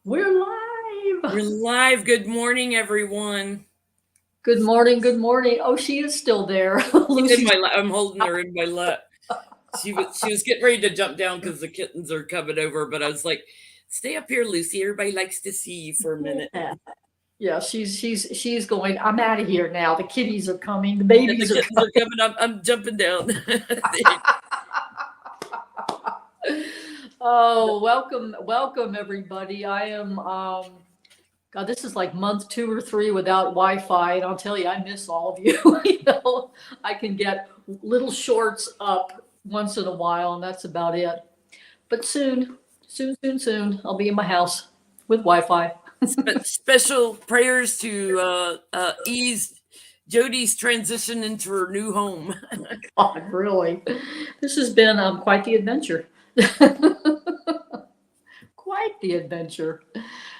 We're live. We're live. Good morning, everyone. Good morning. Good morning. Oh, she is still there. Lucy. I'm holding her in my lap. She was getting ready to jump down because the kittens are coming over, but I was like, "Stay up here, Lucy. Everybody likes to see you for a minute." Yeah, yeah. She's going. I'm out of here now. The kitties are coming. The And the babies are kittens are coming up. I'm jumping down. coming. Oh, welcome, everybody. I am. God, this is like month 2 or 3 without Wi-Fi, and I'll tell you, I miss all of you. I can get little shorts up once in a while, and that's about it. But soon, I'll be in my house with Wi-Fi. Special prayers to ease Jody's transition into her new home. God, really, this has been quite the adventure. Quite the adventure.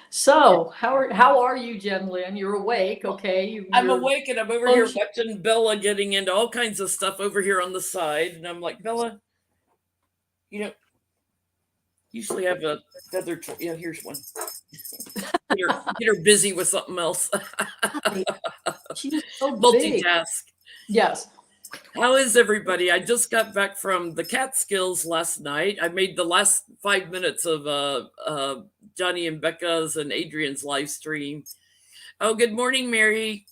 So, how are you, Jen Lynn? You're awake, okay? I'm You're awake and I'm over here close. watching Bella getting into all kinds of stuff over here on the side, and I'm like, Bella, you know, usually have a feather. Yeah, here's one. Get her busy with something else. She's so big. Multitask. Yes. How is everybody? I just got back from the Catskills last night. I made the last 5 minutes of Johnny and Becca's and Adrian's live stream. Oh, good morning, Mary.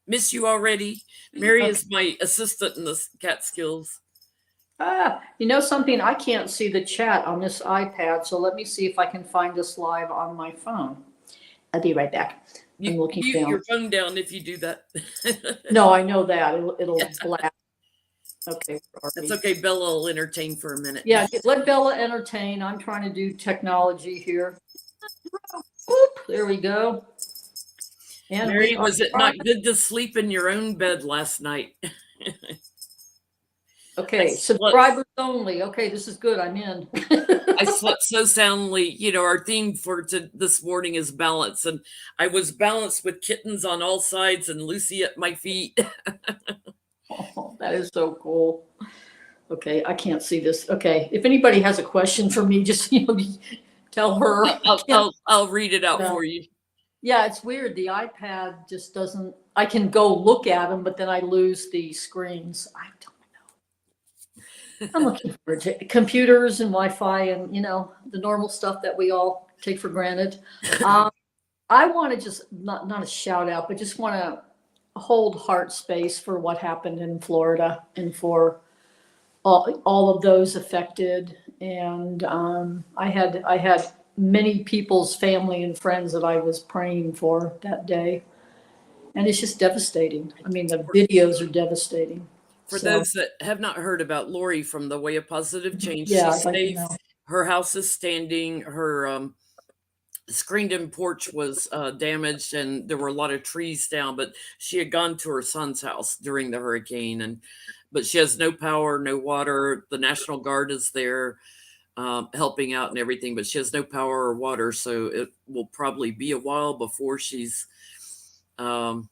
Miss you already. Mary Okay. is my assistant in the Catskills. You know something? I can't see the chat on this iPad, so let me see if I can find this live on my phone. I'll be right back. I'm looking Mute down. your phone down if you do that. No, I know that. It'll blast. Okay, That's sorry. okay. Bella will entertain for a minute. Yeah, let Bella entertain. I'm trying to do technology here. Oop, there we go. And we Mary, are was it trying. not good to sleep in your own bed last night? I Okay, slept subscribers only. Okay, this is good. I'm in. I slept so soundly. Our theme for this morning is balance, and I was balanced with kittens on all sides and Lucy at my feet. Oh, that is so cool. Okay, I can't see this. Okay, if anybody has a question for me, just tell her. I'll, I I'll, can't. I'll, I'll read it out uh, for you. Yeah, it's weird. The iPad just doesn't. I can go look at them, but then I lose the screens. I don't. I'm looking for computers and Wi-Fi and the normal stuff that we all take for granted. Um, I want to just not a shout out, but just want to hold heart space for what happened in Florida and for all of those affected. And I had many people's family and friends that I was praying for that day, and it's just devastating. I mean, the videos are devastating. For So those that have not heard about Lori from the Way of Positive Change, yeah, she's I'd like to safe. know. Her house is standing. Her screened-in porch was damaged, and there were a lot of trees down. But she had gone to her son's house during the hurricane, but she has no power, no water. The National Guard is there helping out and everything, but she has no power or water, so it will probably be a while before she's um,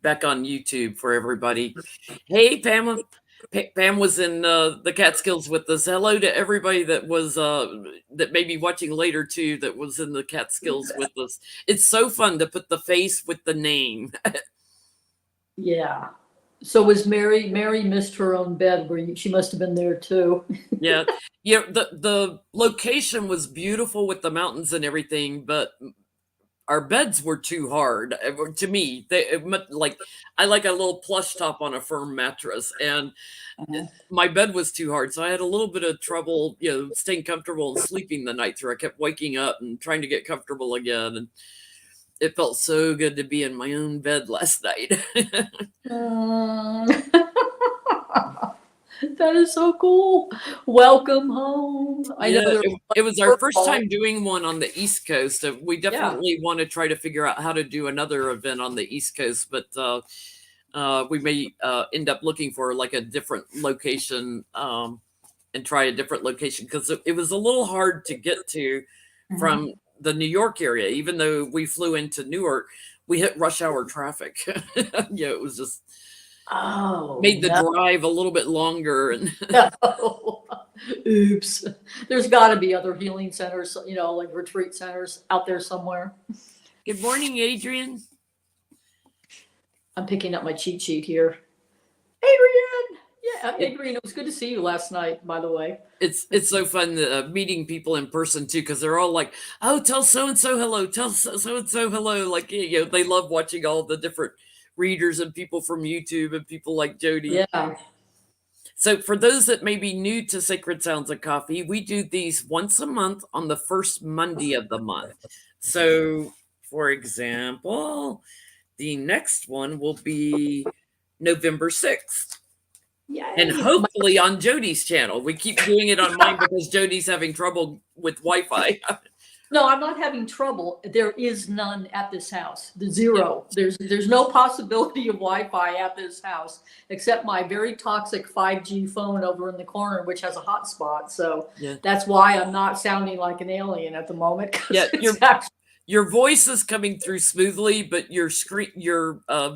back on YouTube for everybody. Hey, Pam. Pam was in the Catskills with us. Hello to everybody that may be watching later too. That was in the Catskills with us. It's so fun to put the face with the name. Yeah. So was Mary missed her own bed where she must have been there too. Yeah, yeah. The location was beautiful with the mountains and everything, but our beds were too hard to me. Like I like a little plush top on a firm mattress, and Uh-huh. my bed was too hard, so I had a little bit of trouble, staying comfortable and sleeping the night through. I kept waking up and trying to get comfortable again, and it felt so good to be in my own bed last night. Um, that is so cool. Welcome home. I know Yeah, there's it was our first football. time doing one on the East Coast. We Yeah. definitely want to try to figure out how to do another event on the East Coast, but we may end up looking for like a different location and try a different location because it was a little hard to get to Mhm. from the New York area. Even though we flew into Newark, we hit rush hour traffic. Yeah, it was just Oh, made the no. drive a little bit longer. And Oops. There's got to be other healing centers, like retreat centers out there somewhere. good morning, Adrian. I'm picking up my cheat sheet here. Adrian! Yeah, Adrian, it was good to see you last night, by the way. It's so fun meeting people in person too, because they're all like, "Oh, tell so and so hello, tell so and so hello." Like, they love watching all the different readers and people from YouTube and people like Jody. Yeah. So, for those that may be new to Sacred Sounds of Coffee, we do these once a month on the first Monday of the month. So, for example, the next one will be November 6th. And Yay. hopefully on Jody's channel. We keep doing it on mine because Jody's having trouble with Wi-Fi. No, I'm not having trouble. There is none at this house. The zero. There's no possibility of Wi-Fi at this house except my very toxic 5G phone over in the corner, which has a hotspot. So Yeah. that's why I'm not sounding like an alien at the moment. Yeah, It's your voice is coming through smoothly, but your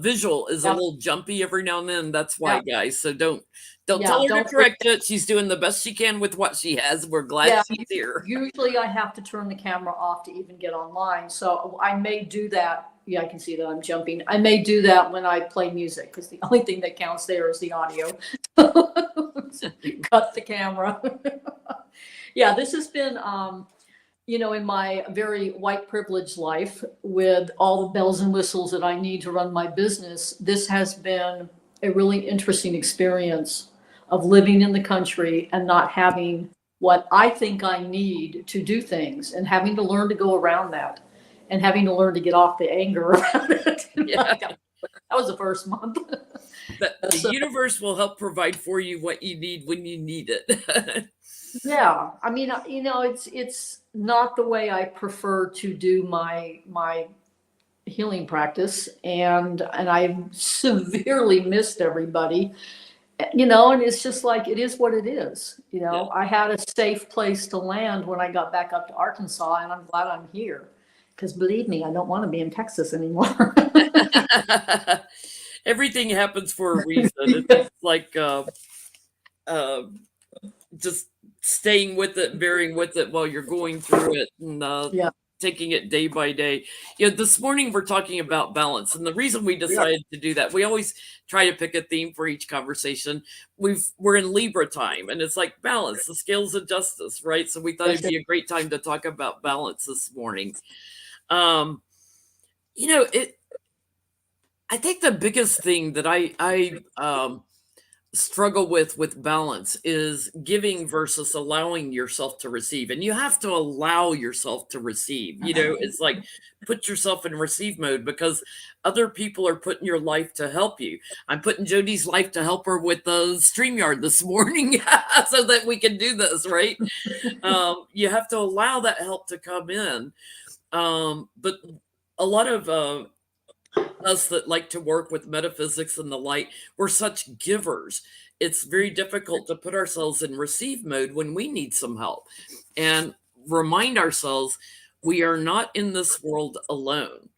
visual is a little jumpy every now and then. That's why, guys. So don't tell her to correct it. She's doing the best she can with what she has. We're glad she's here. Usually I have to turn the camera off to even get online. So I may do that. Yeah, I can see that I'm jumping. I may do that when I play music because the only thing that counts there is the audio. Cut the camera. Yeah, this has been in my very white privileged life with all the bells and whistles that I need to run my business, this has been a really interesting experience of living in the country and not having what I think I need to do things and having to learn to go around that and having to learn to get off the anger around it. Yeah. That was the first month. The universe will help provide for you what you need when you need it. Yeah, I mean, it's not the way I prefer to do my healing practice, and I severely missed everybody, and it's just like it is what it is. Yeah. I had a safe place to land when I got back up to Arkansas, and I'm glad I'm here, because believe me, I don't want to be in Texas anymore. Everything happens for a reason. It's like just staying with it, bearing with it while you're going through it, and taking it day by day. This morning we're talking about balance, and the reason we decided to do that, we always try to pick a theme for each conversation. We're in Libra time, and it's like balance, the scales of justice, right? So we thought it'd be a great time to talk about balance this morning. I think the biggest thing that I struggle with balance is giving versus allowing yourself to receive. And you have to allow yourself to receive. It's like put yourself in receive mode because other people are put in your life to help you. I'm putting Jody's life to help her with the StreamYard this morning so that we can do this, right? You have to allow that help to come in. But a lot of us that like to work with metaphysics and the light, we're such givers. It's very difficult to put ourselves in receive mode when we need some help and remind ourselves we are not in this world alone.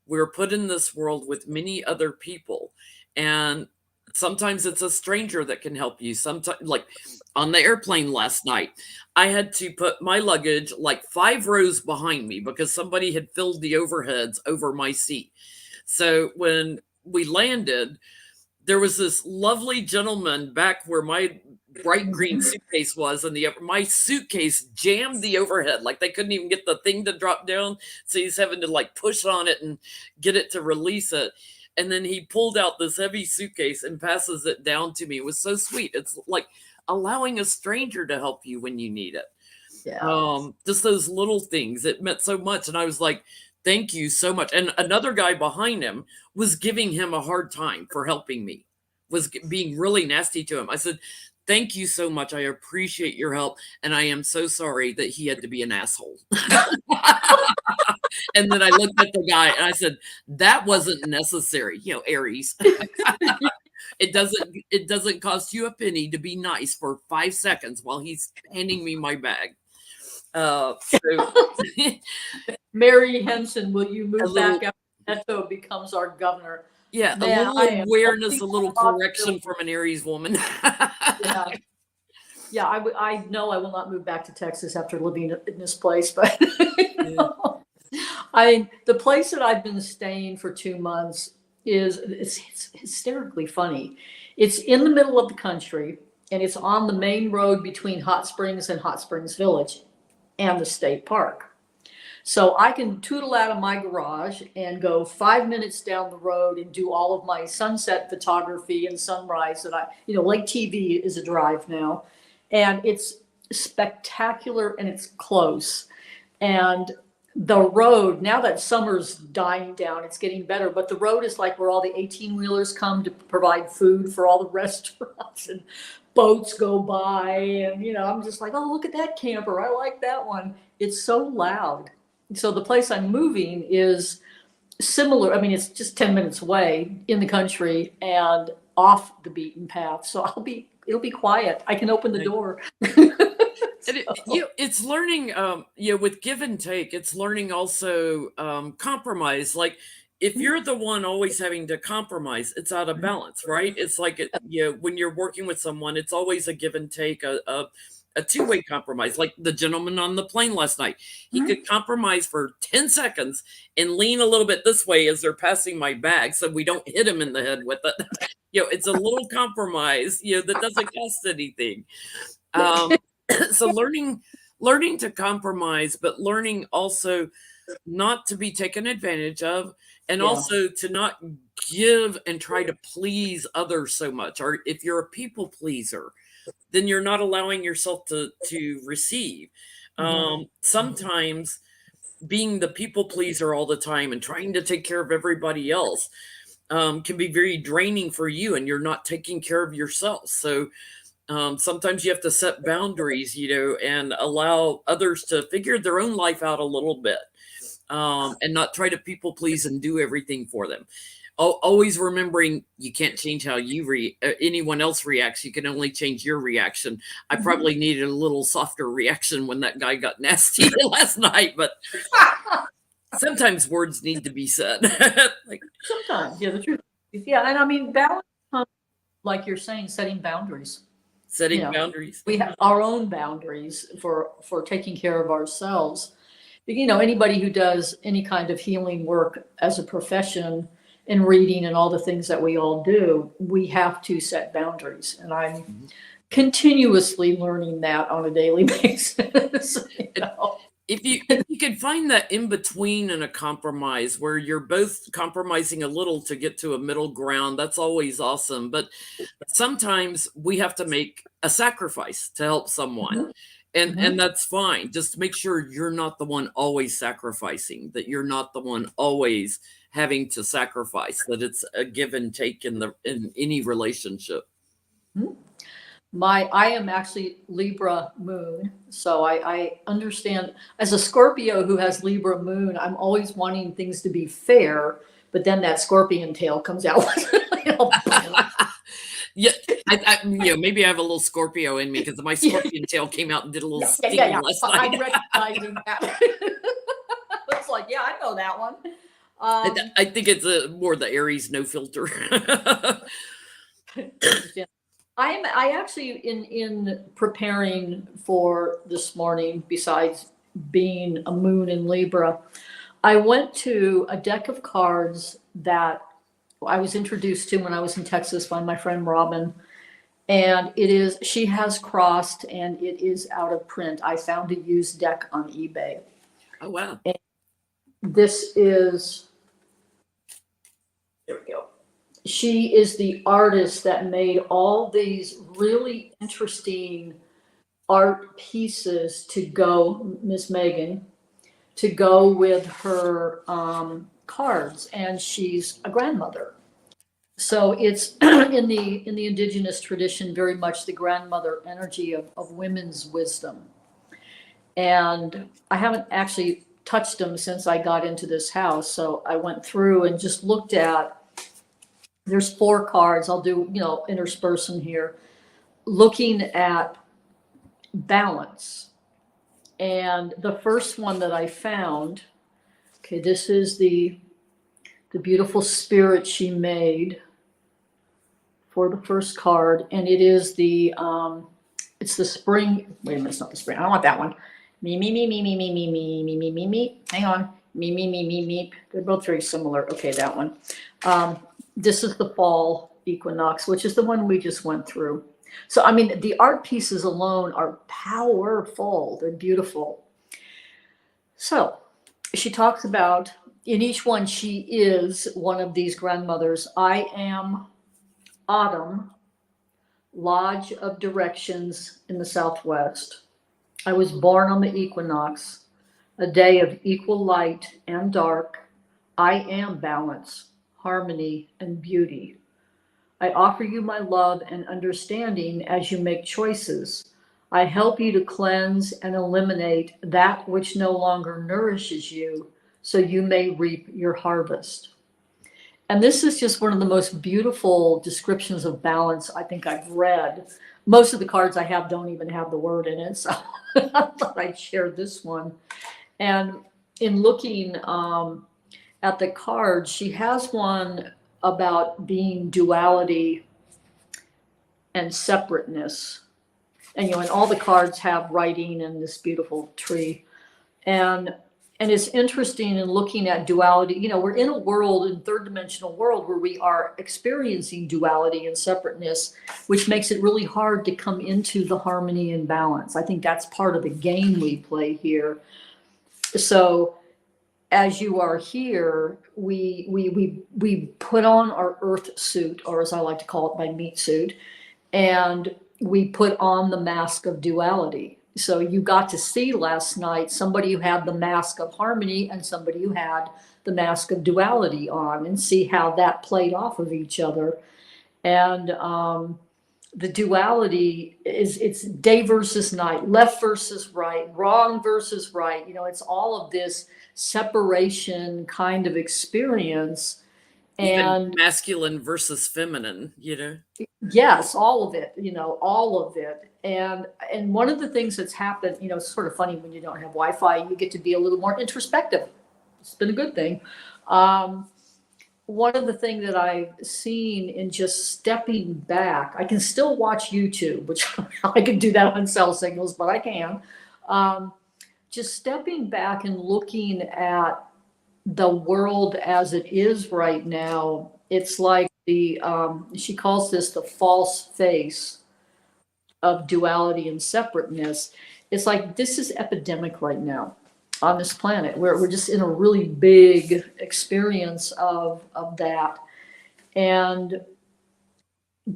We're put in this world with many other people. And sometimes it's a stranger that can help you. Sometimes, like on the airplane last night, I had to put my luggage like 5 rows behind me because somebody had filled the overheads over my seat. So when we landed, there was this lovely gentleman back where my bright green suitcase was, and my suitcase jammed the overhead. Like they couldn't even get the thing to drop down. So he's having to like push on it and get it to release it. And then he pulled out this heavy suitcase and passes it down to me. It was so sweet. It's like allowing a stranger to help you when you need it. Yeah. Just those little things. It meant so much. And I was like, thank you so much. And another guy behind him was giving him a hard time for helping me, was being really nasty to him. I said, thank you so much. I appreciate your help. And I am so sorry that he had to be an asshole. And then I looked at the guy and I said, that wasn't necessary. Aries. It doesn't cost you a penny to be nice for 5 seconds while he's handing me my bag. Mary Henson, will you move back after Neto becomes our governor? Yeah, a Man, I little am awareness, holding a little on correction from an Aries woman. yeah. Yeah, I know I will not move back to Texas after living in this place, but Yeah. the place that I've been staying for 2 months it's hysterically funny. It's in the middle of the country and it's on the main road between Hot Springs and Hot Springs Village and the state park. So I can tootle out of my garage and go 5 minutes down the road and do all of my sunset photography and sunrise that Lake TV is a drive now. And it's spectacular and it's close. And the road, now that summer's dying down, it's getting better, but the road is like where all the 18-wheelers come to provide food for all the restaurants and boats go by. And, I'm just like, oh, look at that camper. I like that one. It's so loud. So the place I'm moving is similar. I mean, it's just 10 minutes away in the country and off the beaten path. So it'll be quiet. I can open the door. It's learning, with give and take, it's learning also compromise. Like if you're the one always having to compromise, it's out of balance, right? It's like, when you're working with someone, it's always a give and take, a two-way compromise. Like the gentleman on the plane last night, he could compromise for 10 seconds and lean a little bit this way as they're passing my bag so we don't hit him in the head with it. It's a little compromise, that doesn't cost anything. So learning to compromise, but learning also not to be taken advantage of, and Yeah. also to not give and try to please others so much. Or if you're a people pleaser, then you're not allowing yourself to receive. Sometimes being the people pleaser all the time and trying to take care of everybody else can be very draining for you, and you're not taking care of yourself. So sometimes you have to set boundaries, and allow others to figure their own life out a little bit, and not try to people please and do everything for them. Always remembering you can't change how anyone else reacts. You can only change your reaction. I probably needed a little softer reaction when that guy got nasty last night, but sometimes words need to be said. Sometimes, yeah, the truth. Yeah, and I mean, balance comes, like you're saying, setting boundaries. Setting boundaries. We have our own boundaries for taking care of ourselves. Anybody who does any kind of healing work as a profession and reading and all the things that we all do, we have to set boundaries. And I'm continuously learning that on a daily basis. If you can find that in between and a compromise where you're both compromising a little to get to a middle ground, that's always awesome. But sometimes we have to make a sacrifice to help someone. And that's fine. Just make sure you're not the one always sacrificing, that you're not the one always having to sacrifice, that it's a give and take in any relationship. I am actually Libra moon, so I understand. As a Scorpio who has Libra moon, I'm always wanting things to be fair, but then that scorpion tail comes out. Yeah, maybe I have a little Scorpio in me because my scorpion tail came out and did a little sting last night. I'm recognizing that. It's like, yeah, I know that one. I think it's more the Aries no filter. I actually in preparing for this morning, besides being a moon in Libra, I went to a deck of cards that I was introduced to when I was in Texas by my friend Robin. And she has crossed and it is out of print. I found a used deck on eBay. Oh, wow. And this is, there we go. She is the artist that made all these really interesting art pieces to go, Miss Megan, to go with her cards. And she's a grandmother. So it's in the indigenous tradition, very much the grandmother energy of women's wisdom. And I haven't actually touched them since I got into this house. So I went through and just looked at, there's 4 cards. I'll do, intersperse them here, looking at balance. And the first one that I found, okay, this is the the beautiful spirit she made for the first card, and it is it's the spring. Wait a minute, it's not the spring. I don't want that one. Me, me, me, me, me, me, me, me, me, me, me, me. Hang on. Me, me, me, me, me. They're both very similar. Okay, that one. This is the fall equinox, which is the one we just went through. So, I mean, the art pieces alone are powerful. They're beautiful. So, she talks about in each one, she is one of these grandmothers. I am autumn, lodge of directions in the southwest. I was born on the equinox, a day of equal light and dark. I am balance, harmony, and beauty. I offer you my love and understanding as you make choices. I help you to cleanse and eliminate that which no longer nourishes you so you may reap your harvest. And this is just one of the most beautiful descriptions of balance I think I've read. Most of the cards I have don't even have the word in it, so I thought I'd share this one. And in looking at the cards, she has one about being duality and separateness. And and all the cards have writing and this beautiful tree. And it's interesting in looking at duality. We're in a world, in third dimensional world, where we are experiencing duality and separateness, which makes it really hard to come into the harmony and balance. I think that's part of the game we play here. So as you are here, we put on our earth suit, or as I like to call it, my meat suit, and we put on the mask of duality. So you got to see last night somebody who had the mask of harmony and somebody who had the mask of duality on, and see how that played off of each other. And the duality it's day versus night, left versus right, wrong versus right. It's all of this separation kind of experience. Even And masculine versus feminine, yes, all of it, all of it. And one of the things that's happened, it's sort of funny when you don't have Wi-Fi, you get to be a little more introspective. It's been a good thing. One of the things that I've seen in just stepping back, I can still watch YouTube, which I can do that on cell signals, but I can. Just stepping back and looking at the world as it is right now, it's like she calls this the false face of duality and separateness. It's like this is epidemic right now on this planet. We're just in a really big experience of that. And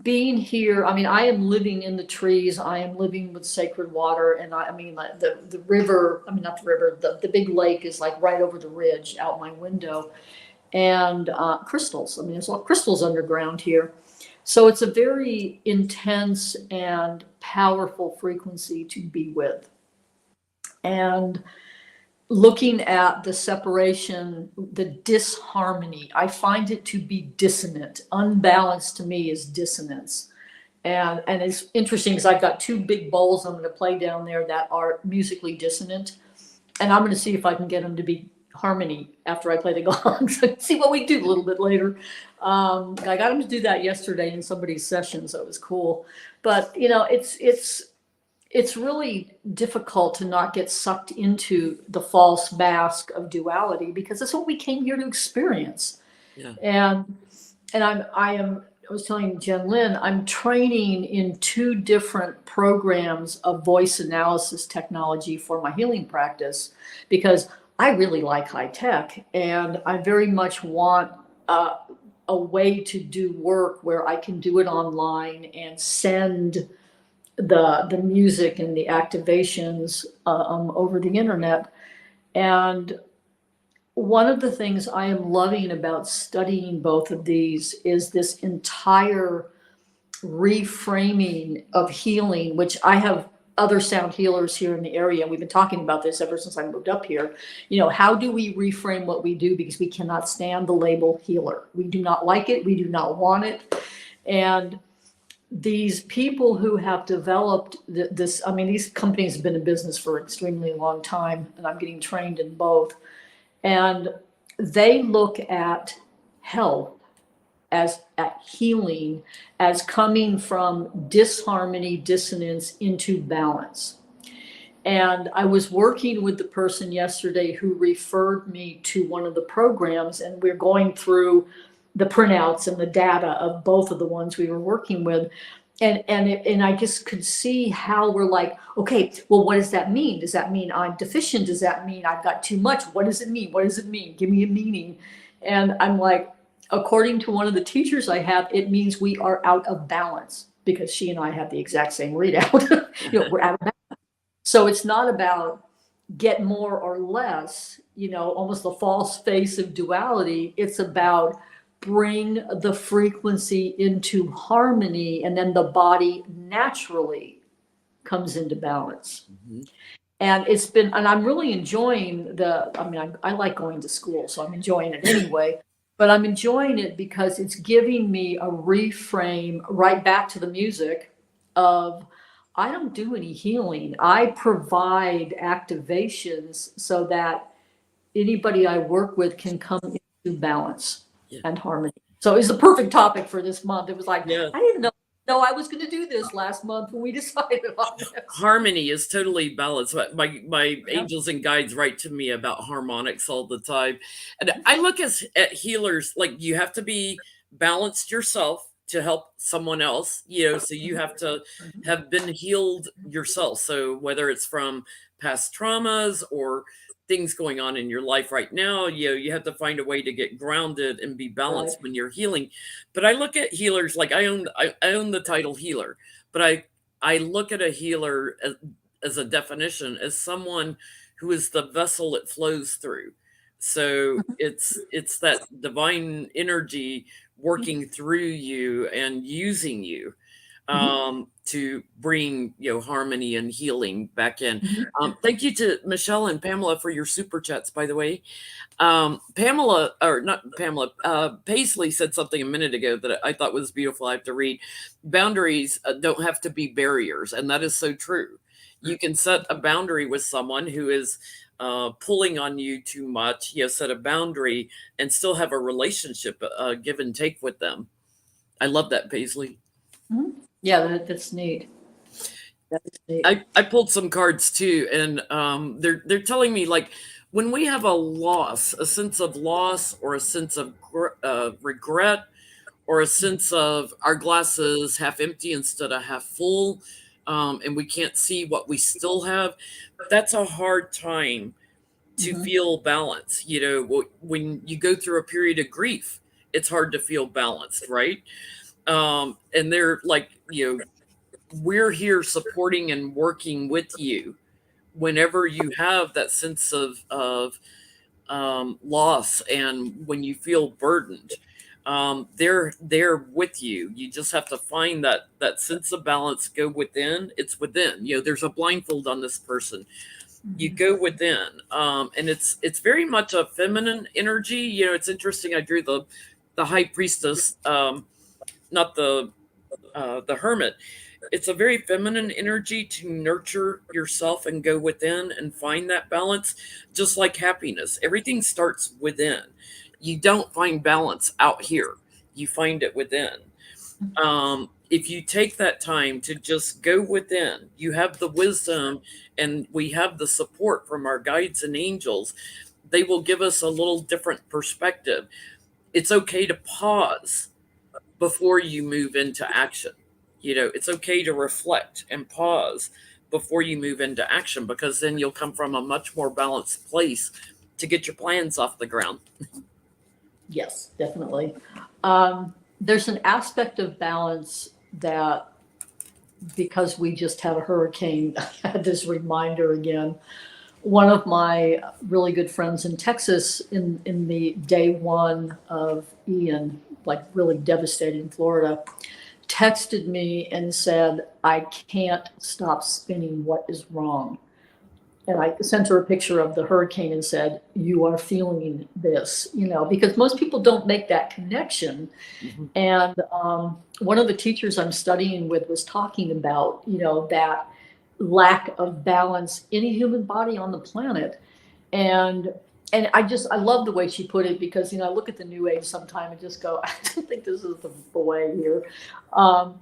being here, I mean, I am living in the trees, I am living with sacred water, and I mean, like the river, I mean, not the river, the big lake is like right over the ridge out my window. And crystals, I mean, there's a lot of crystals underground here. So it's a very intense and powerful frequency to be with. And looking at the separation, the disharmony, I find it to be dissonant. Unbalanced to me is dissonance. And it's interesting because I've got two big bowls I'm going to play down there that are musically dissonant. And I'm going to see if I can get them to be harmony after I play the gongs. See what we do a little bit later. I got them to do that yesterday in somebody's session, so it was cool. But it's really difficult to not get sucked into the false mask of duality, because that's what we came here to experience. Yeah. And I was telling Jen Lynn, I'm training in 2 different programs of voice analysis technology for my healing practice, because I really like high tech, and I very much want a way to do work where I can do it online and send the music and the activations over the internet. And one of the things I am loving about studying both of these is this entire reframing of healing, which I have other sound healers here in the area. We've been talking about this ever since I moved up here. How do we reframe what we do? Because we cannot stand the label healer. We do not like it. We do not want it. And these people who have developed this, I mean, these companies have been in business for an extremely long time, and I'm getting trained in both. And they look at health, as at healing, as coming from disharmony, dissonance into balance. And I was working with the person yesterday who referred me to one of the programs, and we're going through the printouts and the data of both of the ones we were working with. And I just could see how we're like, okay, well, what does that mean? Does that mean I'm deficient? Does that mean I've got too much? What does it mean? What does it mean? Give me a meaning. And I'm like, according to one of the teachers I have, it means we are out of balance, because she and I have the exact same readout. We're out of balance. So it's not about get more or less, almost the false face of duality. It's about bring the frequency into harmony, and then the body naturally comes into balance. Mhm. And I'm really enjoying I like going to school, so I'm enjoying it anyway, but I'm enjoying it because it's giving me a reframe right back to the music of, I don't do any healing. I provide activations so that anybody I work with can come into balance Yeah. and harmony. So it's the perfect topic for this month. It was like, Yeah. I didn't know I was going to do this last month when we decided on this. Harmony is totally balanced. My Yeah. angels and guides write to me about harmonics all the time. And I look at healers like you have to be balanced yourself to help someone else, so you have to have been healed yourself. So whether it's from past traumas or things going on in your life right now, you have to find a way to get grounded and be balanced Right. when you're healing. But I look at healers like I own the title healer, but I look at a healer as a definition as someone who is the vessel it flows through. So it's that divine energy working through you and using you to bring harmony and healing back in. Thank you to Michelle and Pamela for your super chats, by the way. Pamela, or not Pamela, Paisley said something a minute ago that I thought was beautiful. I have to read. Boundaries don't have to be barriers, and that is so true. You can set a boundary with someone who is pulling on you too much. Set a boundary and still have a relationship, give and take with them. I love that, Paisley. Yeah, that's neat. That is neat. I pulled some cards too, and they're telling me like when we have a loss, a sense of loss, or a sense of regret, or a sense of our glass is half empty instead of half full, and we can't see what we still have. That's a hard time to feel balance. When you go through a period of grief, it's hard to feel balanced, right? And they're like, we're here supporting and working with you whenever you have that sense of loss, and when you feel burdened. They're with you. You just have to find that sense of balance. Go within. It's within. There's a blindfold on this person. You go within, and it's very much a feminine energy. It's interesting. I drew the high priestess, not the hermit. It's a very feminine energy to nurture yourself and go within and find that balance. Just like happiness, everything starts within. You don't find balance out here, you find it within. If you take that time to just go within, you have the wisdom, and we have the support from our guides and angels. They will give us a little different perspective. It's okay to pause before you move into action. It's okay to reflect and pause before you move into action, because then you'll come from a much more balanced place to get your plans off the ground. Yes, definitely. There's an aspect of balance that, because we just had a hurricane, I had this reminder again. One of my really good friends in Texas, in the day one of Ian, like really devastating Florida, texted me and said, I can't stop spinning. What is wrong? And I sent her a picture of the hurricane and said, you are feeling this, because most people don't make that connection. And one of the teachers I'm studying with was talking about, that lack of balance in a human body on the planet. And and I love the way she put it, because, I look at the New Age sometime and just go, I don't think this is the way here. Um,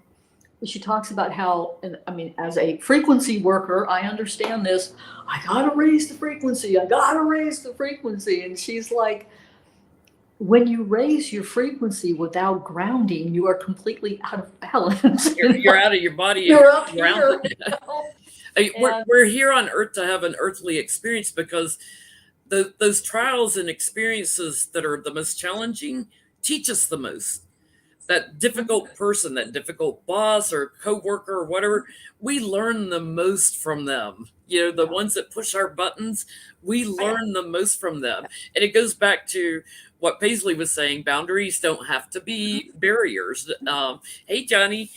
she talks about how, and I mean, as a frequency worker, I understand this. I gotta raise the frequency. I gotta raise the frequency. And she's like, when you raise your frequency without grounding, you are completely out of balance. You're out of your body. You're up grounded. here. We're here on Earth to have an earthly experience, because those trials and experiences that are the most challenging teach us the most. That difficult person, that difficult boss or coworker or whatever, we learn the most from them. The ones that push our buttons, we learn the most from them. And it goes back to what Paisley was saying: boundaries don't have to be barriers. Hey, Johnny.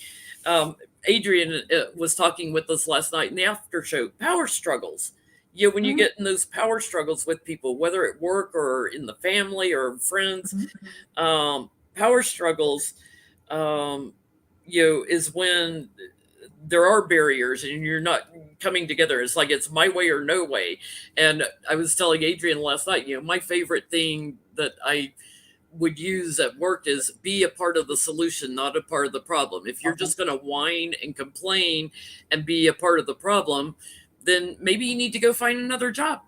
Adrian was talking with us last night in the after show. Power struggles. When you get in those power struggles with people, whether at work or in the family or friends, power struggles, is when there are barriers and you're not coming together. It's like it's my way or no way. And I was telling Adrian last night, my favorite thing that I would use at work is be a part of the solution, not a part of the problem. If you're just going to whine and complain and be a part of the problem, then maybe you need to go find another job.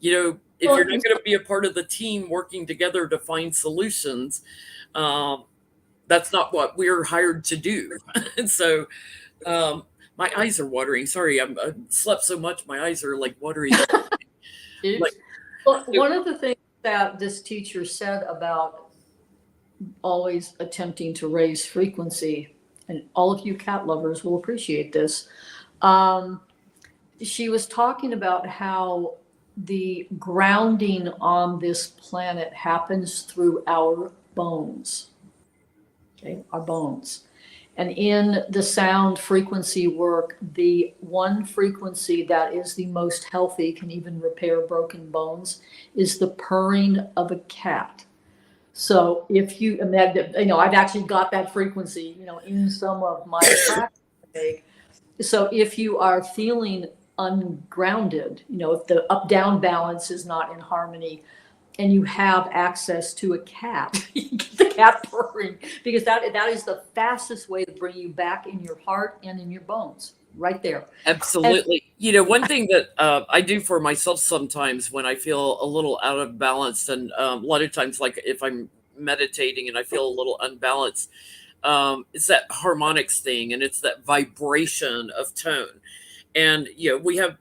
If you're not going to be a part of the team working together to find solutions, that's not what we're hired to do. And so my eyes are watering. Sorry, I slept so much. My eyes are like watering. Well, one of the things that this teacher said about always attempting to raise frequency, and all of you cat lovers will appreciate this. She was talking about how the grounding on this planet happens through our bones. Okay, our bones. And in the sound frequency work, the one frequency that is the most healthy, can even repair broken bones, is the purring of a cat. So if you imagine, I've actually got that frequency, in some of my practice. So if you are feeling ungrounded, if the up-down balance is not in harmony, and you have access to a cat, you get the cat purring, because that is the fastest way to bring you back in your heart and in your bones, right there. Absolutely. One thing that I do for myself sometimes when I feel a little out of balance, and a lot of times, like if I'm meditating and I feel a little unbalanced, it's that harmonics thing, and it's that vibration of tone. And we have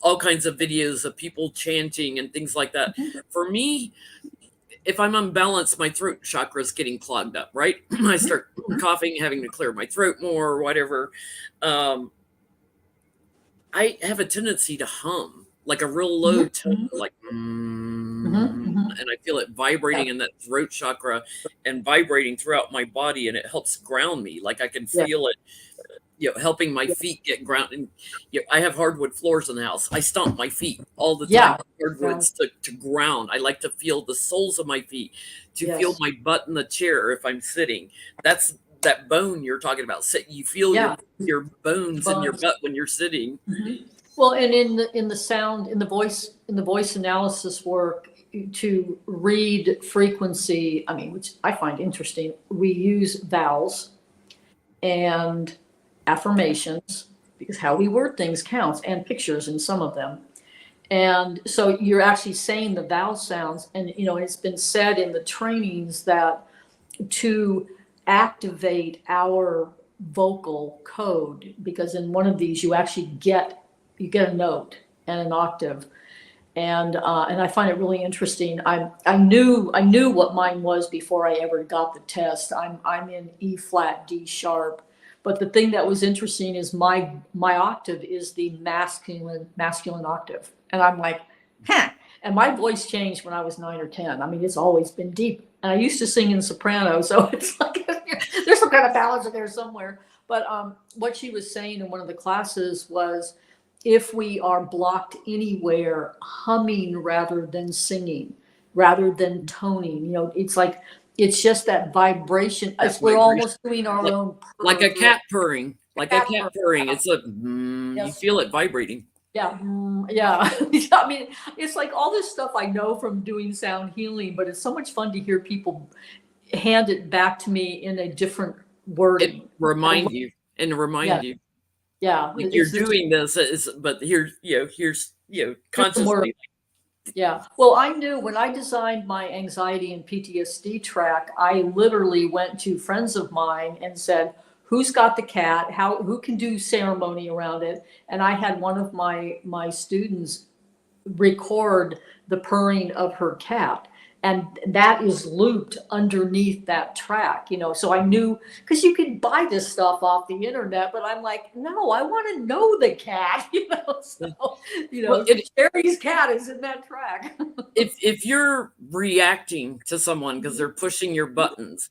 all kinds of videos of people chanting and things like that. For me, if I'm unbalanced, my throat chakra is getting clogged up, right? I start coughing, having to clear my throat more or whatever. I have a tendency to hum, like a real low tone, like, and I feel it vibrating in that throat chakra and vibrating throughout my body, and it helps ground me. Like I can feel it, helping my feet get grounded. I have hardwood floors in the house. I stomp my feet all the time. Hardwoods to ground. I like to feel the soles of my feet, to feel my butt in the chair if I'm sitting. That's that bone you're talking about. You feel your bones in your butt when you're sitting. Well, and in the sound, in the voice analysis work, to read frequency, which I find interesting, we use vowels and affirmations, because how we word things counts, and pictures in some of them. And so you're actually saying the vowel sounds, and it's been said in the trainings that to activate our vocal code, because in one of these you actually get a note and an octave, and I find it really interesting. I knew what mine was before I ever got the test. I'm in E flat D sharp, but the thing that was interesting is my octave is the masculine octave, and I'm like, huh. And my voice changed when I was 9 or 10. It's always been deep, and I used to sing in soprano, so it's like there's some kind of balance in there somewhere. But what she was saying in one of the classes was, if we are blocked anywhere, humming rather than singing, rather than toning, it's like, it's just that vibration. We're almost doing our own purr. Like a cat purring. It's a, you feel it vibrating. Yeah, yeah. I mean, it's like all this stuff I know from doing sound healing, but it's so much fun to hear people hand it back to me in a different And wording. I love, remind you and yeah, remind you yeah. like you're It's just doing this is, but here's here's some word. consciously. Yeah. Well, I knew when I designed my anxiety and PTSD track, I literally went to friends of mine and said, "Who's got the cat? Who can do ceremony around it?" And I had one of my students record the purring of her cat. And that is looped underneath that track, So I knew, because you can buy this stuff off the internet, but I'm like, no, I want to know the cat, So, Well, it, Sherry's cat is in that track. if you're reacting to someone because they're pushing your buttons,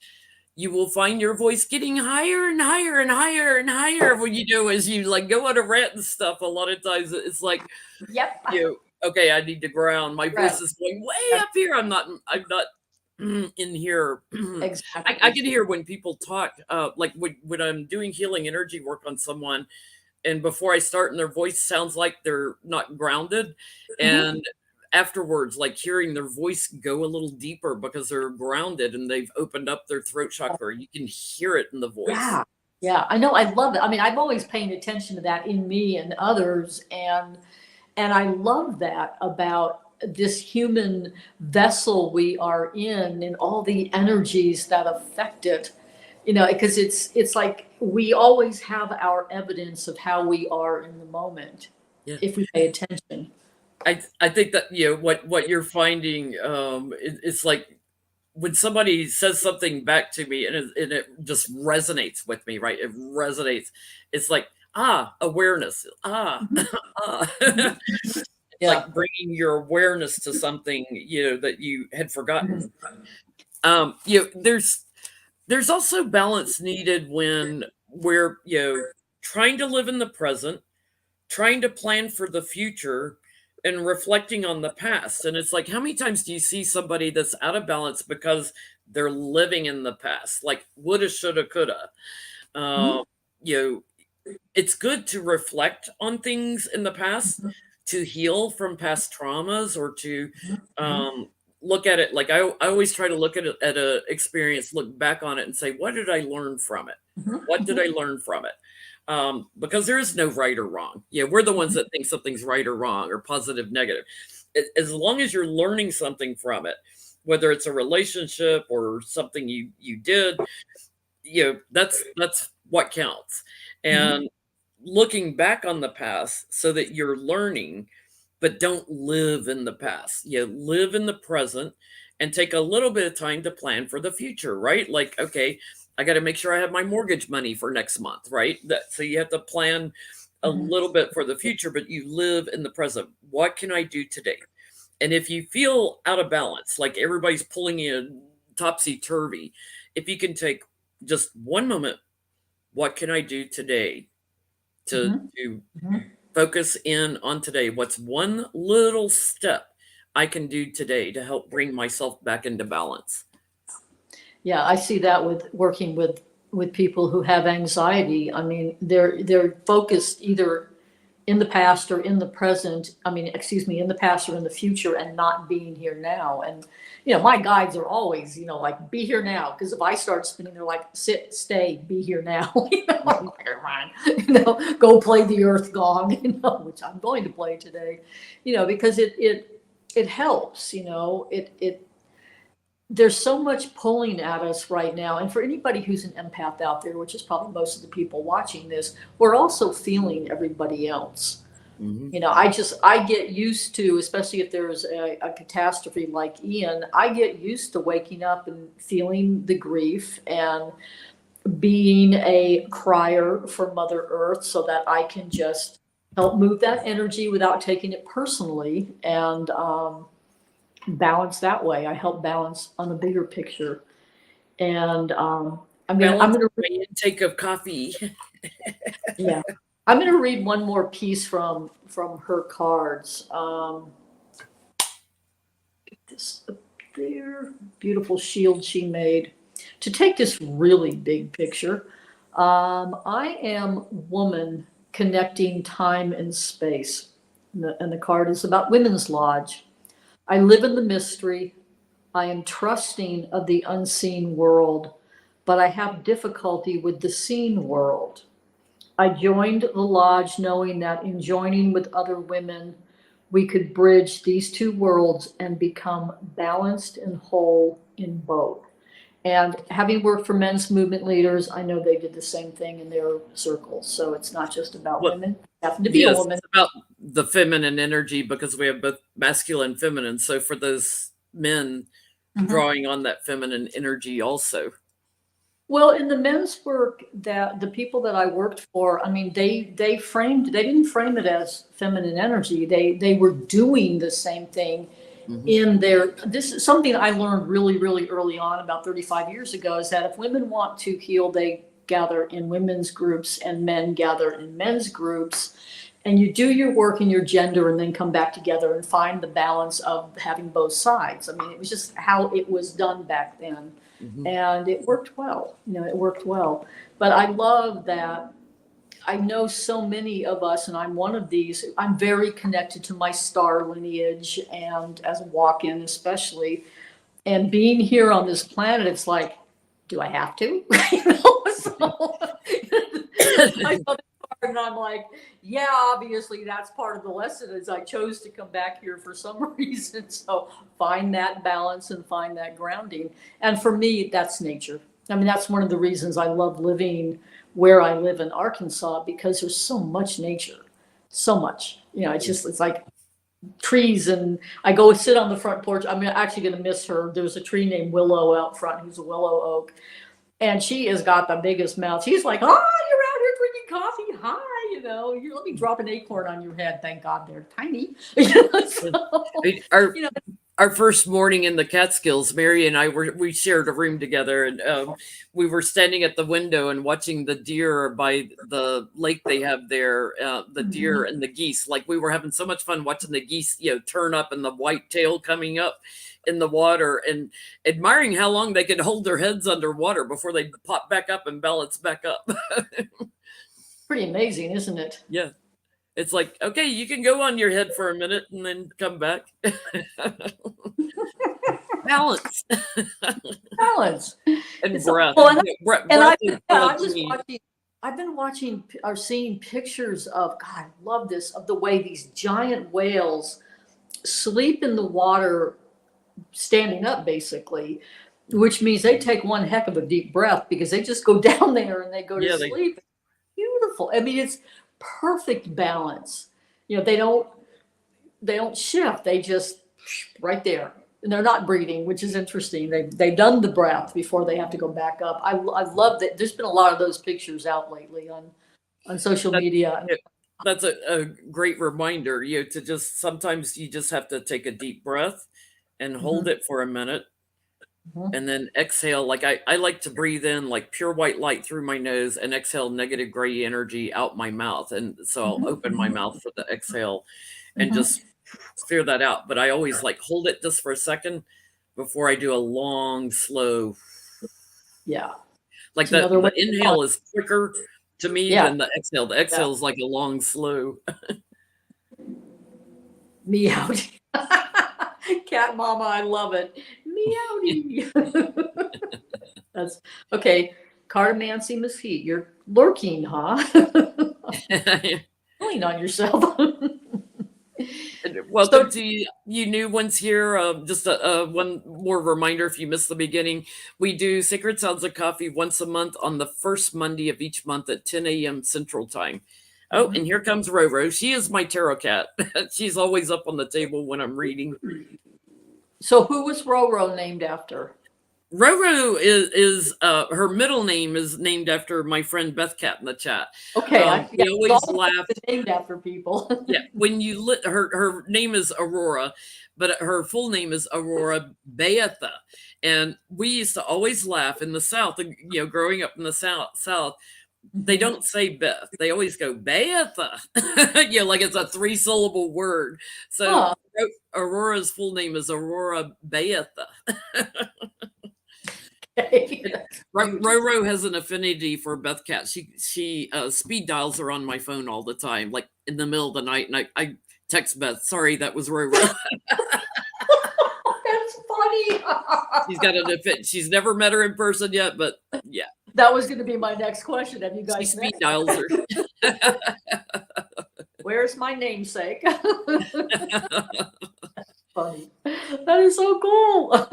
you will find your voice getting higher and higher and higher and higher. What you do is you like go on a rant and stuff. A lot of times it's like, Yep. okay, I need to ground. My Right. voice is going way up here. I'm not in here. I Exactly. can hear when people talk, like when I'm doing healing energy work on someone, and before I start, and their voice sounds like they're not grounded, Mhm. and afterwards, like hearing their voice go a little deeper because they're grounded and they've opened up their throat chakra. You can hear it in the voice. Yeah. Yeah. I know. I love it. I mean, I've always paid attention to that in me and others. And I love that about this human vessel we are in and all the energies that affect it. Because it's like we always have our evidence of how we are in the moment Yeah. if we pay attention. I think that what you're finding, it's like when somebody says something back to me, and it just resonates with me, right? It resonates. It's like, awareness, Mhm, mhm. it's Yeah. like bringing your awareness to something that you had forgotten. Mhm, There's also balance needed when we're trying to live in the present, trying to plan for the future, and reflecting on the past. And it's like, how many times do you see somebody that's out of balance because they're living in the past, like woulda, shoulda, coulda? mhm, Um, you know, it's good to reflect on things in the past, mhm, to heal from past traumas, or to mhm, um, look at it. Like I always try to look at it at a experience, look back on it, and say, what did I learn from it? mhm, What did mhm, I learn from it? Because there is no right or wrong. Yeah, we're the ones mhm, that think something's right or wrong, or positive, negative. As long as you're learning something from it, whether it's a relationship or something you did, that's what counts. mhm, And looking back on the past so that you're learning, but don't live in the past. You live in the present and take a little bit of time to plan for the future, right? Like, okay, I got to make sure I have my mortgage money for next month, right? So you have to plan a mhm, little bit for the future, but you live in the present. What can I do today? And if you feel out of balance, like everybody's pulling you topsy turvy, if you can take just one moment, what can I do today to mhm, to mhm. focus in on today? What's one little step I can do today to help bring myself back into balance? Yeah, I see that with working with people who have anxiety. I mean, they're focused either in the past or in the present. I mean, excuse me, in the past or in the future, and not being here now. And my guides are always, like, be here now. Because if I start spinning, they're like, sit, stay, be here now. I'm Mhm. like, "Never mind." Go play the earth gong. Which I'm going to play today. Because it helps. It there's so much pulling at us right now. And for anybody who's an empath out there, which is probably most of the people watching this, we're also feeling everybody else. Mhm. I get used to, especially if there's a catastrophe like Ian, I get used to waking up and feeling the grief and being a crier for Mother Earth so that I can just help move that energy without taking it personally. And balance that way. I help balance on the bigger picture. And I'm Balance gonna my intake of coffee. yeah, I'm gonna read one more piece from her cards. Get this up there, beautiful shield she made to take this really big picture. I am woman connecting time and space. And the card is about Women's Lodge. I live in the mystery. I am trusting of the unseen world, but I have difficulty with the seen world. I joined the lodge knowing that in joining with other women, we could bridge these two worlds and become balanced and whole in both. And having worked for men's movement leaders, I know they did the same thing in their circles. So it's not just about Well, women. You happen to be a yes, woman. it's about the feminine energy because we have both masculine and feminine. So for those men, Mhm. drawing on that feminine energy also. Well, in the men's work, that the people that I worked for, I mean, they framed, they didn't frame it as feminine energy. They were doing the same thing Mhm. in their, this is something I learned really, really early on about 35 years ago, is that if women want to heal, they gather in women's groups and men gather in men's groups. And you do your work in your gender and then come back together and find the balance of having both sides. I mean, it was just how it was done back then. Mhm. And it worked well, it worked well. But I love that I know so many of us, and I'm one of these, I'm very connected to my star lineage and as a walk-in especially. And being here on this planet, it's like, do I have to? So I saw this card and I'm like, yeah, obviously that's part of the lesson is I chose to come back here for some reason. So find that balance and find that grounding. And for me, that's nature. I mean, that's one of the reasons I love living where I live in Arkansas, because there's so much nature, so much. It's like trees, and I go sit on the front porch. I'm actually going to miss her. There's a tree named Willow out front who's a willow oak, and she has got the biggest mouth. She's like, "Hi, you're out here drinking coffee. Hi, let me drop an acorn on your head. Thank God they're tiny." So, Our you know, our first morning in the Catskills, Mary and I we shared a room together, and we were standing at the window and watching the deer by the lake they have there, the deer and the geese. Like we were having so much fun watching the geese, turn up and the white tail coming up in the water, and admiring how long they could hold their heads underwater before they pop back up and balance back up. pretty amazing, isn't it? Yeah. It's like, okay, you can go on your head for a minute and then come back. Balance Balance. and It's breath. well, Yeah, and breath is I was really watching. I've been watching or seeing pictures of, God, I love this, of the way these giant whales sleep in the water standing up, basically, key. which means they take one heck of a deep breath because they just go down there and they go to Yeah, sleep. Beautiful. I mean, it's perfect balance. They don't shift. They just right there. And they're not breathing, which is interesting. They've done the breath before they have to go back up. I love that. There's been a lot of those pictures out lately on social that, media. yeah, that's a great reminder, to just sometimes you just have to take a deep breath and hold Mhm, it for a minute mhm, and then exhale. Like I like to breathe in like pure white light through my nose and exhale negative gray energy out my mouth. And so I'll mhm, open my mouth for the exhale and mhm. just clear that out. But I always like hold it just for a second before I do a long, slow, Yeah, like it's another way the to talk. inhale is quicker to me Yeah, than the exhale. The yeah. exhale is like a long, slow. Meowdy. Cat mama, I love it. Meowdy. That's okay. Cardamancy Mesquite, you're lurking, huh? Feeling on yourself. And So, welcome to you new ones here. Just one more reminder if you missed the beginning. We do Sacred Sounds of Coffee once a month on the first Monday of each month at 10 a.m. Central Time. Oh, and mhm. here comes Roro. She is my tarot cat. She's always up on the table when I'm reading. So who was Roro named after? Roro is her middle name is named after my friend Beth Cat in the chat. Okay, yeah, We 'cause all always the laugh. cats are named after people. Yeah, when you her name is Aurora, but her full name is Aurora Beatha, and we used to always laugh in the South. Growing up in the South, they Mhm. don't say Beth; they always go Beatha. Like it's a three-syllable word. So Huh. Aurora's full name is Aurora Beatha. Okay. And That's cute. Roro has an affinity for Beth Cat. She speed dials her on my phone all the time, like in the middle of the night, and I text Beth. Sorry, that was Roro. That's funny. She's got an offense. She's never met her in person yet, but yeah, That was going to be my next question. Have you she guys met? speed dials her. Where's my namesake? Funny. That is so cool.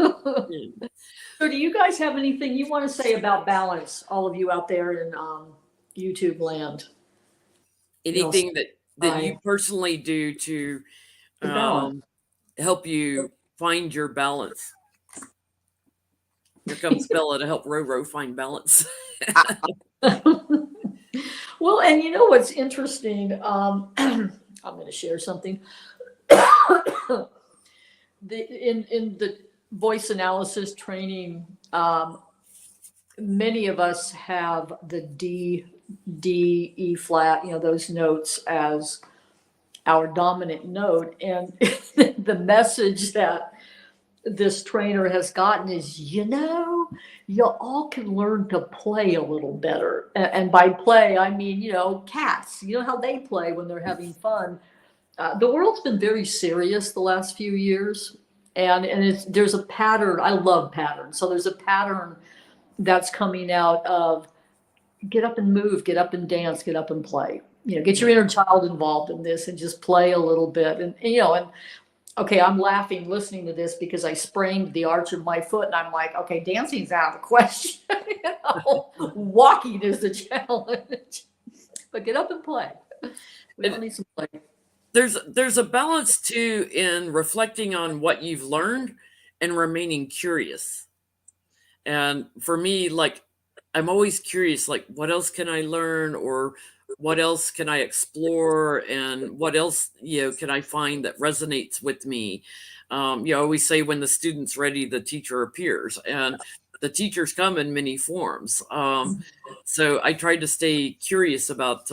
So do you guys have anything you want to say about balance, all of you out there in YouTube land? Anything that you I- personally do to The balance. help you find your balance? Here comes Bella to help Roro find balance. Well, and you know what's interesting? I'm going to share something. In the voice analysis training, many of us have the D, E flat, those notes as our dominant note. And the message that this trainer has gotten is, you all can learn to play a little better. And by play, I mean, cats, how they play when they're having fun. The world's been very serious the last few years. And there's a pattern. I love patterns. So there's a pattern that's coming out of get up and move, get up and dance, get up and play. Get your inner child involved in this and just play a little bit. And okay, I'm laughing listening to this because I sprained the arch of my foot and I'm like, okay, dancing's out of the question. Walking is the challenge. But get up and play. We all need some play. There's a balance too in reflecting on what you've learned and remaining curious. And for me, like, I'm always curious, like, what else can I learn, or what else can I explore, and what else, can I find that resonates with me? You always say when the student's ready, the teacher appears, and the teachers come in many forms. So I tried to stay curious about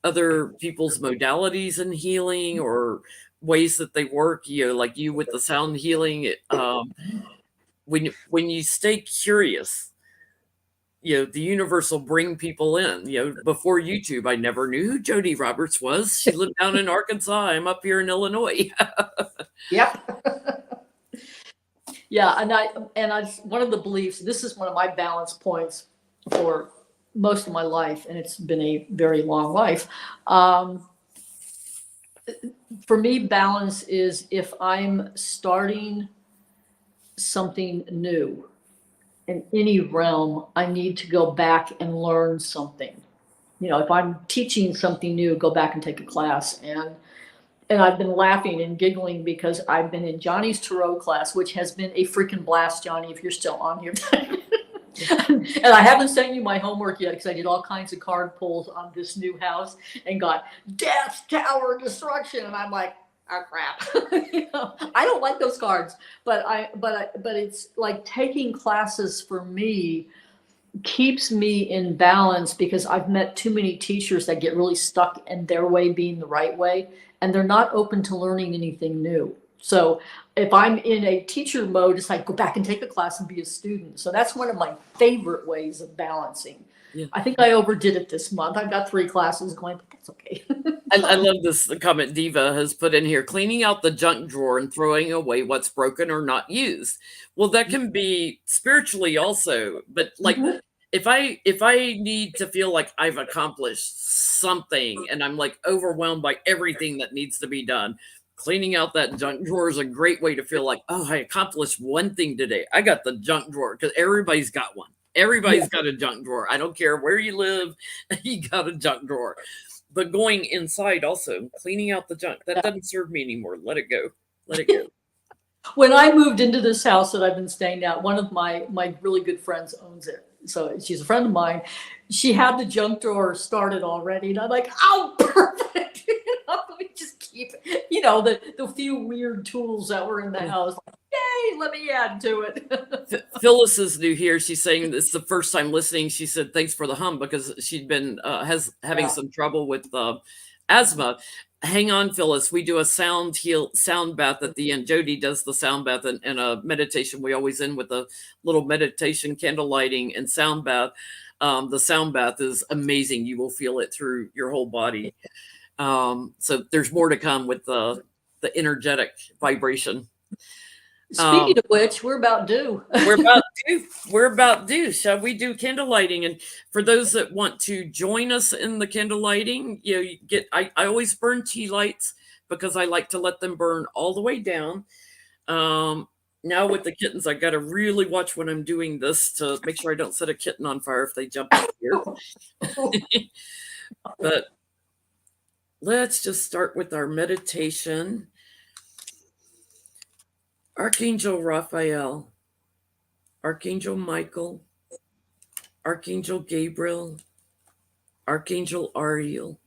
other people's modalities in healing or ways that they work, like you with the sound healing. When you stay curious, the universe will bring people in. Before YouTube, I never knew who Jody Roberts was. She lived down in Arkansas. I'm up here in Illinois. Yep. Yeah, and I one of the beliefs, this is one of my balance points for most of my life, and it's been a very long life. For me, balance is if I'm starting something new in any realm, I need to go back and learn something. If I'm teaching something new, go back and take a class. And I've been laughing and giggling because I've been in Johnny's Tarot class, which has been a freaking blast, Johnny, if you're still on here. And I haven't sent you my homework yet because I did all kinds of card pulls on this new house and got death, tower, destruction. And I'm like, oh crap. I don't like those cards, but it's like taking classes for me keeps me in balance because I've met too many teachers that get really stuck in their way being the right way, and they're not open to learning anything new. So if I'm in a teacher mode, it's like go back and take a class and be a student. So that's one of my favorite ways of balancing. Yeah. I think I overdid it this month. I've got 3 classes going, but that's okay. I love this comment Diva has put in here: cleaning out the junk drawer and throwing away what's broken or not used. Well, that can be spiritually also, but like if I need to feel like I've accomplished something and I'm like overwhelmed by everything that needs to be done, cleaning out that junk drawer is a great way to feel like, oh, I accomplished one thing today. I got the junk drawer, because everybody's got one. Everybody's got a junk drawer. I don't care where you live, you got a junk drawer. But going inside also, cleaning out the junk, that doesn't serve me anymore. Let it go. Let it go. When I moved into this house that I've been staying at, one of my really good friends owns it. So she's a friend of mine. She had the junk drawer started already. And I'm like, oh, perfect. Let me just keep, the few weird tools that were in the house. Like, yay, let me add to it. Phyllis is new here. She's saying this is the first time listening. She said, thanks for the hum, because she'd been having some trouble with asthma. Hang on, Phyllis. We do a sound bath at the end. Jody does the sound bath and a meditation. We always end with a little meditation, candle lighting, and sound bath. The sound bath is amazing. You will feel it through your whole body. So there's more to come with the energetic vibration. Speaking of which, we're about due. We're about due. Shall we do candle lighting? And for those that want to join us in the candle lighting, you get. I always burn tea lights because I like to let them burn all the way down. Now with the kittens, I got to really watch when I'm doing this to make sure I don't set a kitten on fire if they jump up here. But let's just start with our meditation. Archangel Raphael, Archangel Michael, Archangel Gabriel, Archangel Ariel,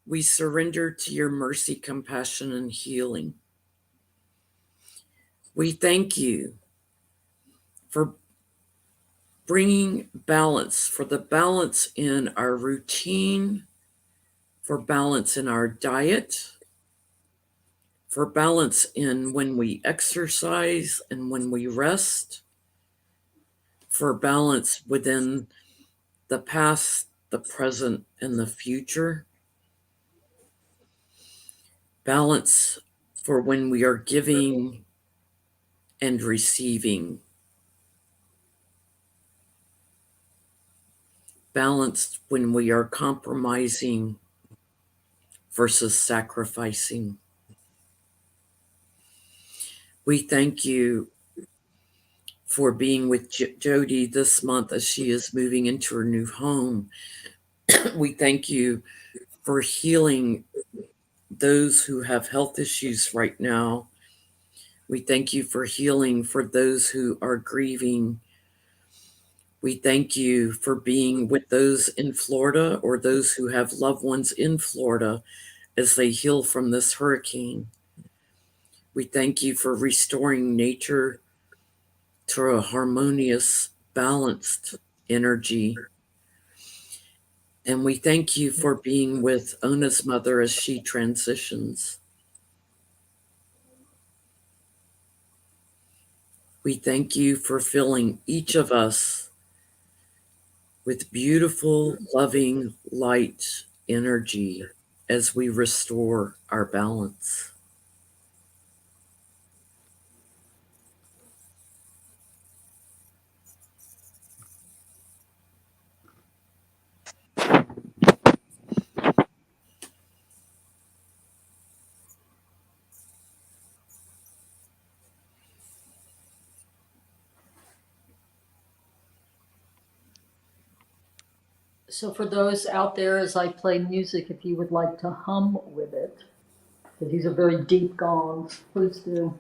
we surrender to your mercy, compassion, and healing. We thank you for bringing balance, for the balance in our routine, for balance in our diet, for balance in when we exercise and when we rest, for balance within the past, the present, and the future. Balance for when we are giving and receiving. Balanced when we are compromising versus sacrificing. We thank you for being with Jody this month as she is moving into her new home. We thank you for healing those who have health issues right now. We thank you for healing for those who are grieving. We thank you for being with those in Florida or those who have loved ones in Florida as they heal from this hurricane. We thank you for restoring nature to a harmonious, balanced energy. And we thank you for being with Ona's mother as she transitions. We thank you for filling each of us with beautiful, loving, light energy as we restore our balance. So for those out there, as I play music, if you would like to hum with it, because these are very deep gongs, please do.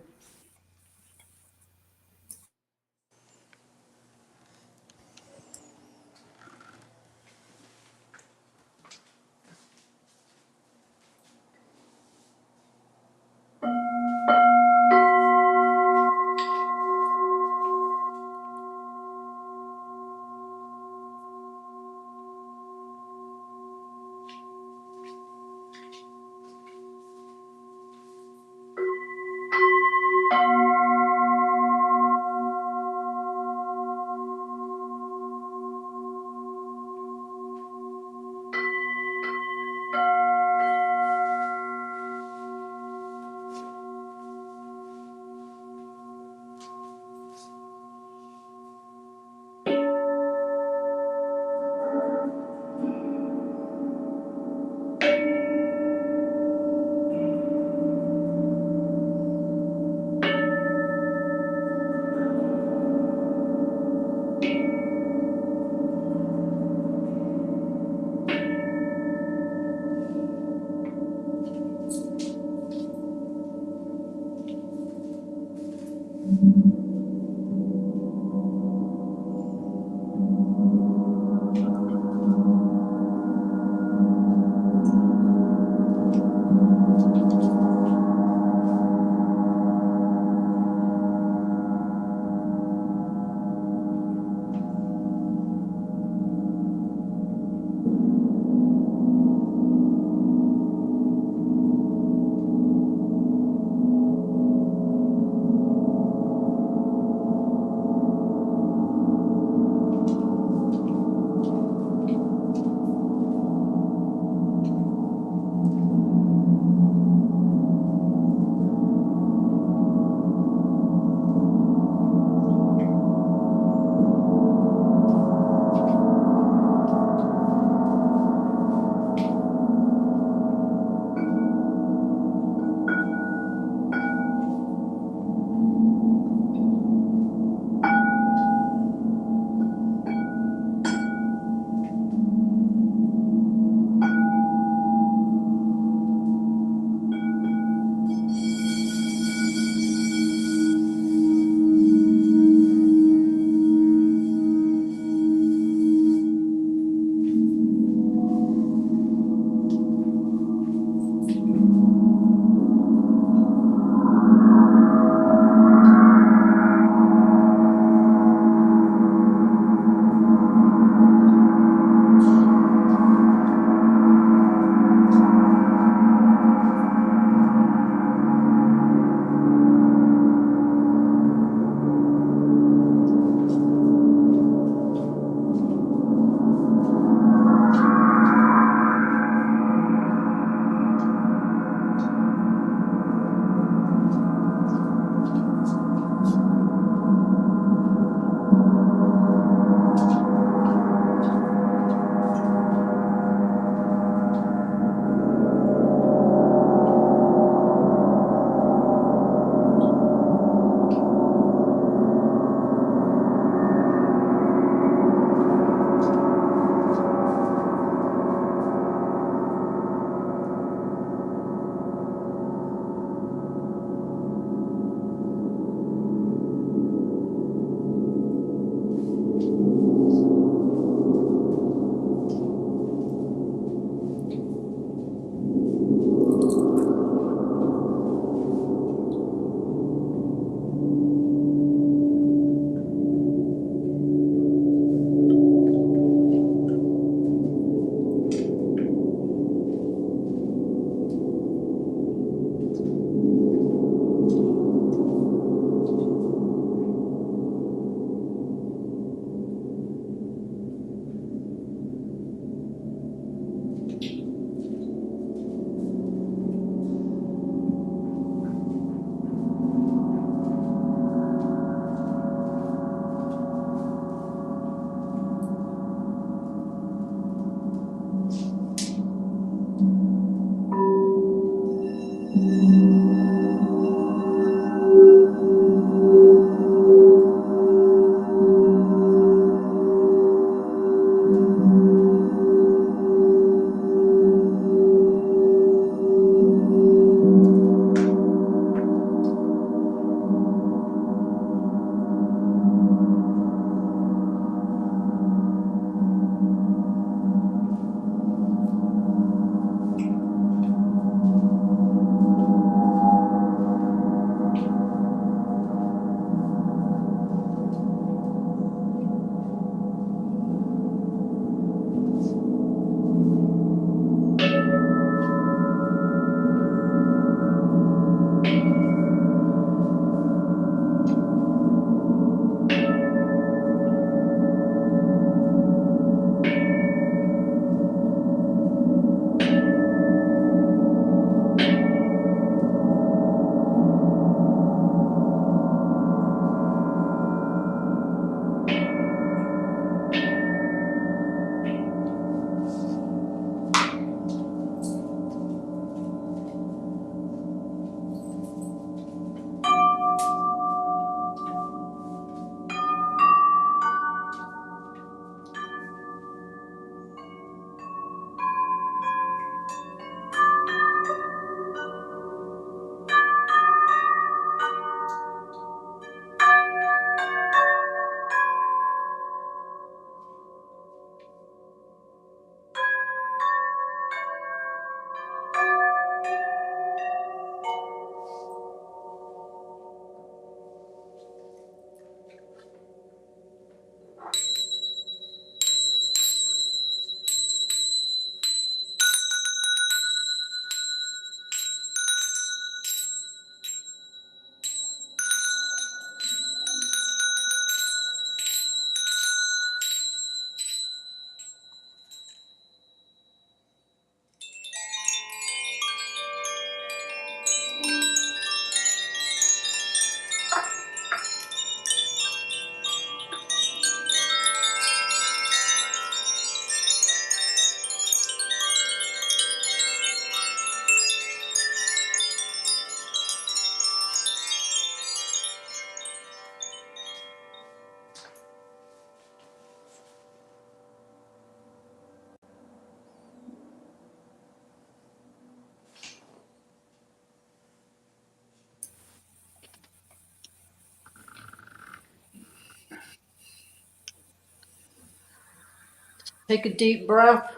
Take a deep breath.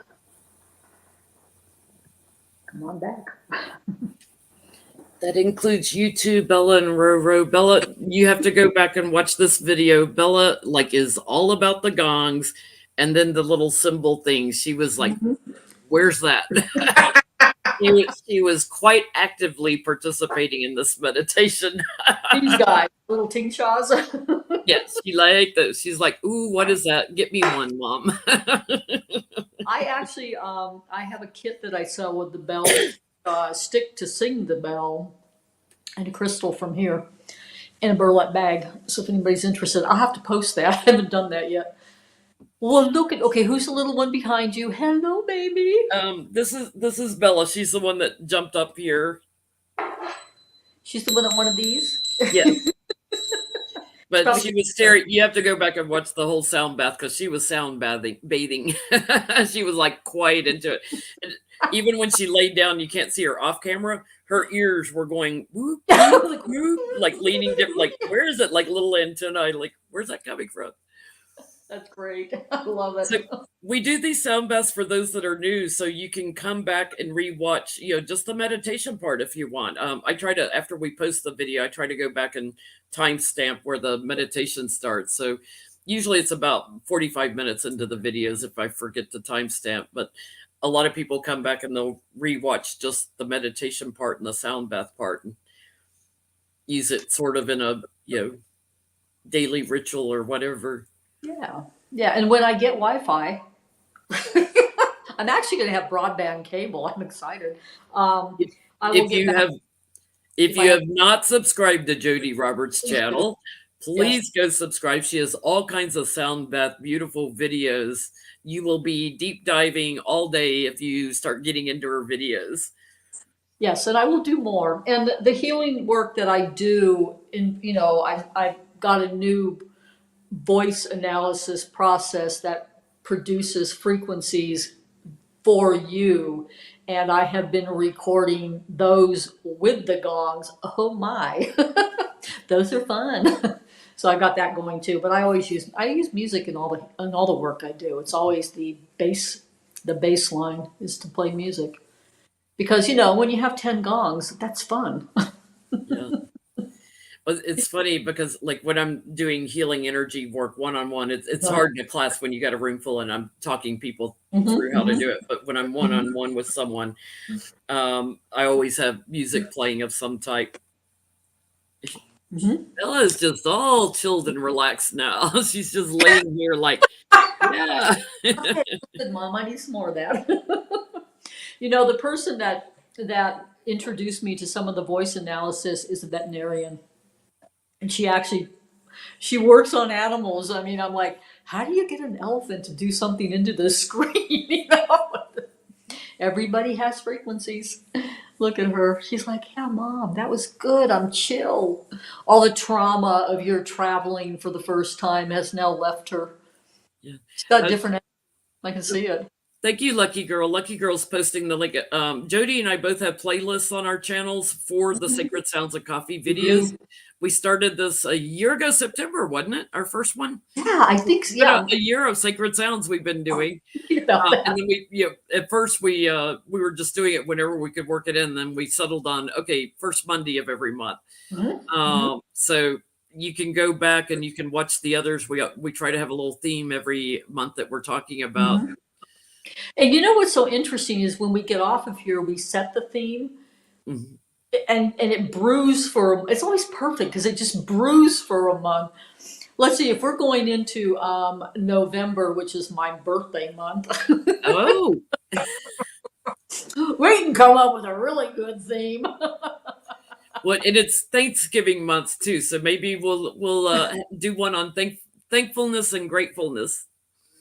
Come on back. That includes you two, Bella and Roro. Bella, you have to go back and watch this video. Bella like is all about the gongs and then the little symbol things. She was like, Mhm. "Where's that?" She was quite actively participating in this meditation. These guys, little ting shaws. Yes, she liked those. She's like, "Ooh, what is that? Get me one, mom." I actually, I have a kit that I sell with the bell stick to sing the bell and a crystal from here in a burlap bag. So if anybody's interested, I'll have to post that. I haven't done that yet. Well, look at, okay, who's the little one behind you? Hello, baby. This is Bella. She's the one that jumped up here. She's the one that wanted these. Yes. But Probably she was staring. You have to go back and watch the whole sound bath because she was sound bathing. She was like quite into it. And even when she laid down, you can't see her off camera. Her ears were going whoop, whoop, whoop, like leaning different. Like where is it? Like little antennae. Like where's that coming from? That's great. I love it. So we do these sound baths for those that are new, so you can come back and rewatch, just the meditation part if you want. I try to, after we post the video, I try to go back and timestamp where the meditation starts. So usually it's about 45 minutes into the videos if I forget to timestamp, but a lot of people come back and they'll rewatch just the meditation part and the sound bath part and use it sort of in a, daily ritual or whatever. Yeah. Yeah. And when I get Wi-Fi, I'm actually going to have broadband cable. I'm excited. If, I will if get you back have If if I you have. have not subscribed to Jody Roberts' Please do. channel, Yes. please go subscribe. She has all kinds of sound bath, beautiful videos. You will be deep diving all day if you start getting into her videos. Yes, and I will do more. And the healing work that I do, I've got a new voice analysis process that produces frequencies for you. And I have been recording those with the gongs. Oh my, those are fun. So I got that going too. But I use music in all the work I do. It's always the bass line is to play music. Because when you have 10 gongs, that's fun. Yeah. Well, it's funny because like when I'm doing healing energy work one-on-one, it's hard in a class when you got a room full and I'm talking people through how to Mm-hmm. do it. But when I'm Hmm. one-on-one with someone, I always have music playing of some type. Hmm. Ella is just all chilled and relaxed now. She's just laying here like, yeah. Okay, good, Mom. I need some more of that. The person that introduced me to some of the voice analysis is a veterinarian, and she works on animals. I mean, I'm like, how do you get an elephant to do something into the screen? Everybody has frequencies. Look at her. She's like, yeah, Mom, that was good. I'm chill. All the trauma of your traveling for the first time has now left her. Yeah. She's got Uh, different. I can see it. Thank you, Lucky Girl. Lucky Girl's posting the link. Jody and I both have playlists on our channels for the Sacred Sounds of Coffee We videos. do. We started this a year ago, September, wasn't it? Our first one? Yeah, I think so. Been Yeah, a year of Sacred Sounds we've been I'm doing. thinking about And that. then at first we were just doing it whenever we could work it in. Then we settled on, okay, first Monday of every month. Mhm, mhm, So you can go back and you can watch the others. We try to have a little theme every month that we're talking about. mhm. And you know what's so interesting is when we get off of here, we set the theme, Mhm. and it brews for. It's always perfect because it just brews for a month. Let's see if we're going into November, which is my birthday month. Oh, We can come up with a really good theme. well, and it's Thanksgiving month too, so maybe we'll do one on thankfulness and gratefulness.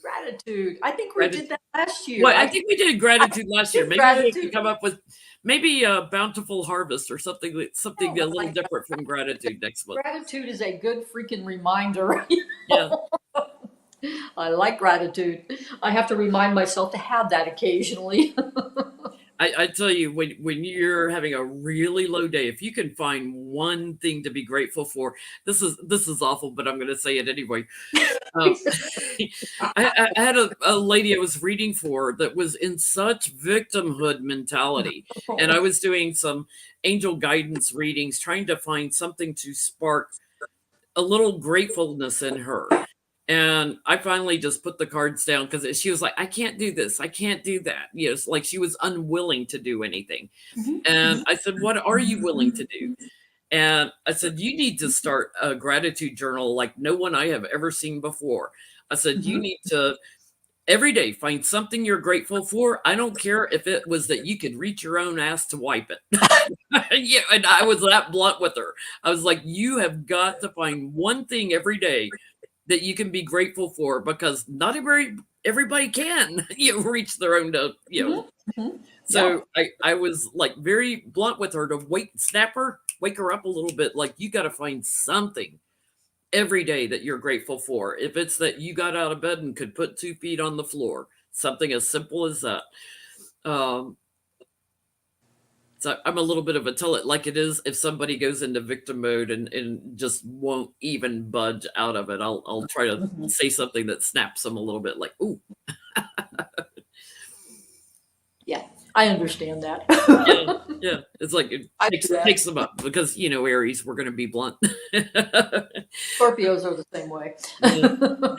Gratitude. I think we Gratitude. did that last year. Well, I think we did gratitude last year. Did Maybe we could gratitude. come up with maybe a bountiful harvest or something Oh, a I little like different from gratitude next month. gratitude is a good freaking reminder. Yeah. I like gratitude. I have to remind myself to have that occasionally. I tell you, when you're having a really low day, if you can find one thing to be grateful for, this is awful, but I'm going to say it anyway. Um, I had a lady I was reading for that was in such victimhood mentality, and I was doing some angel guidance readings, trying to find something to spark a little gratefulness in her. And I finally just put the cards down because she was like, I can't do this. I can't do that. Yes, like she was unwilling to do anything. And I said, what are you willing to do? And I said, you need to start a gratitude journal like no one I have ever seen before. I said, you need to every day find something you're grateful for. I don't care if it was that you could reach your own ass to wipe it. Yeah, and I was that blunt with her. I was like, you have got to find one thing every day that you can be grateful for, because not everybody can reach their own so I was like very blunt with her to wake her up a little bit. Like, you got to find something every day that you're grateful for. If it's that you got out of bed and could put 2 feet on the floor, something as simple as that. So I'm a little bit of a tell it like it is. If somebody goes into victim mode and just won't even budge out of it, I'll try to say something that snaps them a little bit, like, ooh. Yeah, I understand that. Yeah. It's like it takes them up because, Aries, we're going to be blunt. Scorpios are the same way.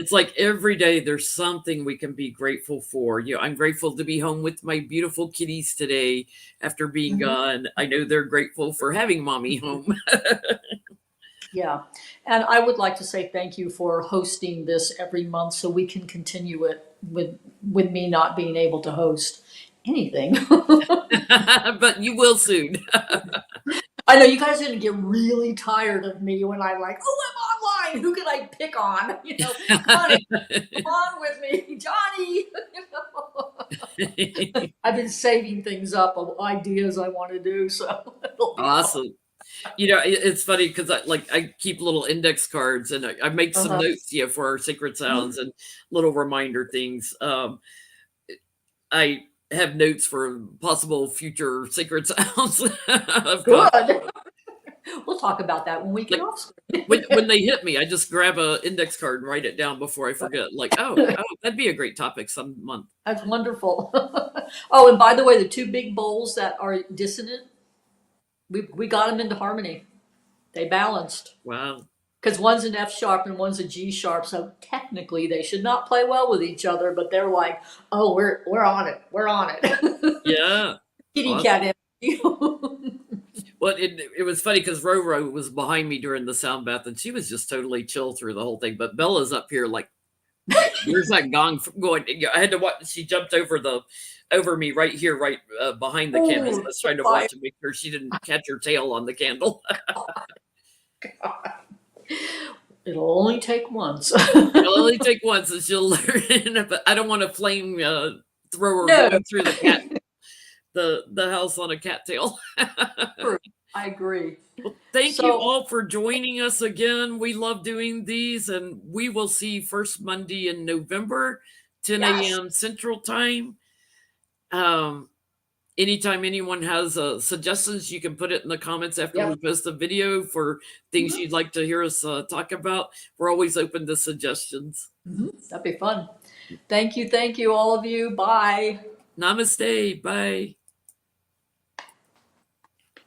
It's like every day there's something we can be grateful for. I'm grateful to be home with my beautiful kitties today after being gone. I know they're grateful for having mommy home. Yeah. And I would like to say thank you for hosting this every month so we can continue it with me not being able to host anything. But you will soon. I know you guys are going to get really tired of me when I'm like, oh, I'm online. Who can I pick on? Connie, come on with me. Johnny. I've been saving things up of ideas I want to do. So awesome. It's funny because I keep little index cards and I make some notes, for our sacred sounds and little reminder things. I have notes for possible future sacred sounds. Good. We'll talk about that when we get off screen. when they hit me, I just grab a index card and write it down before I forget. Like, oh, that'd be a great topic some month. That's wonderful. Oh, and by the way, the 2 big bowls that are dissonant, we got them into harmony. They balanced. Wow. Because one's an F sharp and one's a G sharp, so technically they should not play well with each other. But they're like, "Oh, we're on it. We're on it." Yeah. Kitty cat energy. Well, it was funny because Roro was behind me during the sound bath, and she was just totally chill through the whole thing. But Bella's up here like, where's that gong going? I had to watch. She jumped over me right here, right behind the candles. I was trying to watch and make sure she didn't catch her tail on the candle. God. It'll only take once. It'll only take once, and she'll learn. But I don't want to flame throw her going through the house on a cattail. I agree. Well, thank you all for joining us again. We love doing these, and we will see first Monday in November, 10 a.m. Central Time. Anytime anyone has suggestions, you can put it in the comments after we post the video for things you'd like to hear us talk about. We're always open to suggestions. That'd be fun. Thank you, all of you. Bye. Namaste. Bye.